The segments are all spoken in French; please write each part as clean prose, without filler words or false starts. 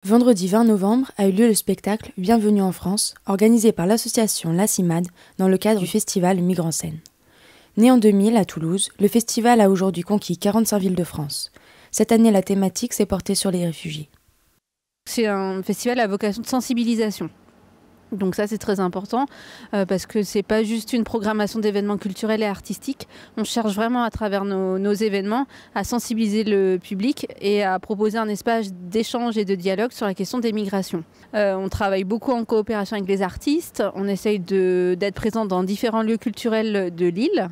Vendredi 20 novembre a eu lieu le spectacle Bienvenue en France, organisé par l'association La Cimade dans le cadre du festival Migre en Scène. Né en 2000 à Toulouse, le festival a aujourd'hui conquis 45 villes de France. Cette année, la thématique s'est portée sur les réfugiés. C'est un festival à vocation de sensibilisation. Donc ça, c'est très important parce que c'est pas juste une programmation d'événements culturels et artistiques. On cherche vraiment à travers nos événements à sensibiliser le public et à proposer un espace d'échange et de dialogue sur la question des migrations. On travaille beaucoup en coopération avec les artistes. On essaye d'être présent dans différents lieux culturels de l'île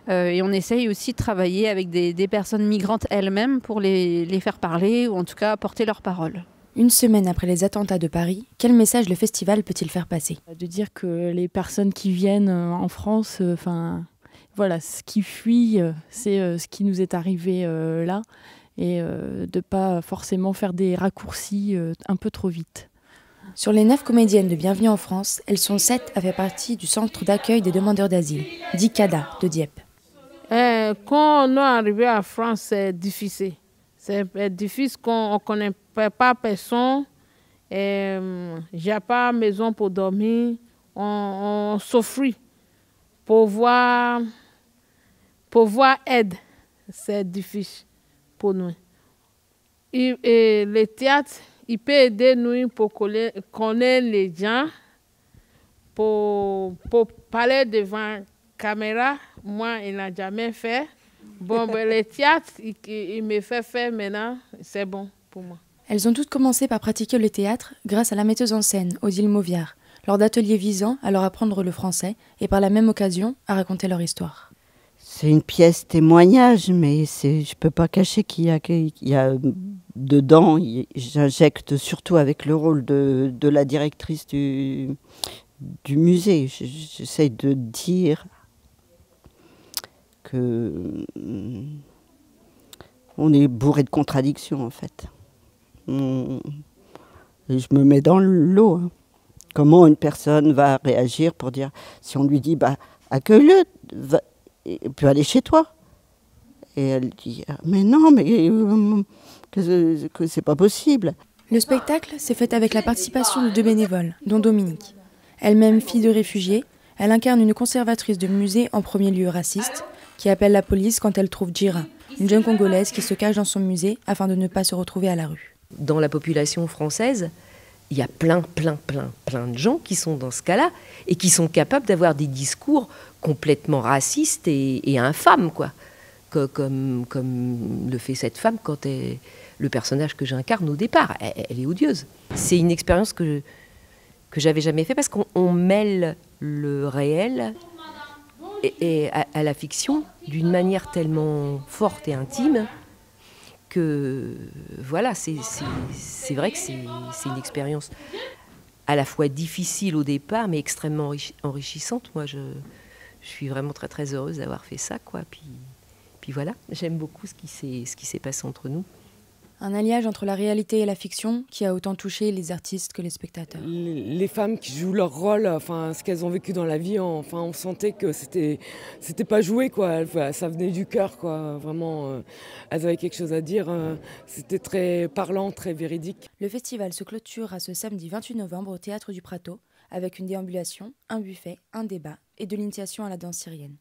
et on essaye aussi de travailler avec des personnes migrantes elles-mêmes pour les faire parler ou en tout cas porter leurs paroles. Une semaine après les attentats de Paris, quel message le festival peut-il faire passer ? De dire que les personnes qui viennent en France, voilà, ce qui fuit, c'est ce qui nous est arrivé là, et de ne pas forcément faire des raccourcis un peu trop vite. Sur les 9 comédiennes de Bienvenue en France, elles sont 7 à faire partie du centre d'accueil des demandeurs d'asile, dit CADA, de Dieppe. Quand on est arrivé en France, c'est difficile. C'est difficile qu'on ne connaît pas personne. J'ai pas maison pour dormir. On souffre pour voir aide. C'est difficile pour nous. Et le théâtre, il peut aider nous pour connaître les gens, pour parler devant la caméra. Moi, il n'a jamais fait. Bon, le théâtre, il me fait faire maintenant, c'est bon pour moi. Elles ont toutes commencé par pratiquer le théâtre grâce à la metteuse en scène, Odile Mauviard, lors d'ateliers visant à leur apprendre le français et par la même occasion à raconter leur histoire. C'est une pièce témoignage, mais je ne peux pas cacher qu'il y a dedans, j'injecte surtout avec le rôle de la directrice du musée. J'essaie de dire que on est bourré de contradictions en fait. Et je me mets dans l'eau. Hein. Comment une personne va réagir pour dire, si on lui dit accueille-le, il peut aller chez toi. Et elle dit mais non, que c'est pas possible. Le spectacle s'est fait avec la participation de 2 bénévoles, dont Dominique. Elle-même fille de réfugiée, elle incarne une conservatrice de musée en premier lieu raciste, qui appelle la police quand elle trouve Djira, une jeune Congolaise qui se cache dans son musée afin de ne pas se retrouver à la rue. Dans la population française, il y a plein de gens qui sont dans ce cas-là et qui sont capables d'avoir des discours complètement racistes et infâmes, quoi. Comme le fait cette femme quand le personnage que j'incarne au départ. Elle est odieuse. C'est une expérience que j'avais jamais fait parce qu'on mêle le réel et à la fiction d'une manière tellement forte et intime que voilà, c'est vrai que c'est une expérience à la fois difficile au départ mais extrêmement enrichissante. Moi je suis vraiment très heureuse d'avoir fait ça, quoi. Puis voilà, j'aime beaucoup ce qui s'est passé entre nous. Un alliage entre la réalité et la fiction qui a autant touché les artistes que les spectateurs. Les femmes qui jouent leur rôle, ce qu'elles ont vécu dans la vie, on sentait que c'était pas joué, quoi. Ça venait du cœur, quoi. Vraiment, elles avaient quelque chose à dire. C'était très parlant, très véridique. Le festival se clôturera ce samedi 28 novembre au Théâtre du Prato avec une déambulation, un buffet, un débat et de l'initiation à la danse syrienne.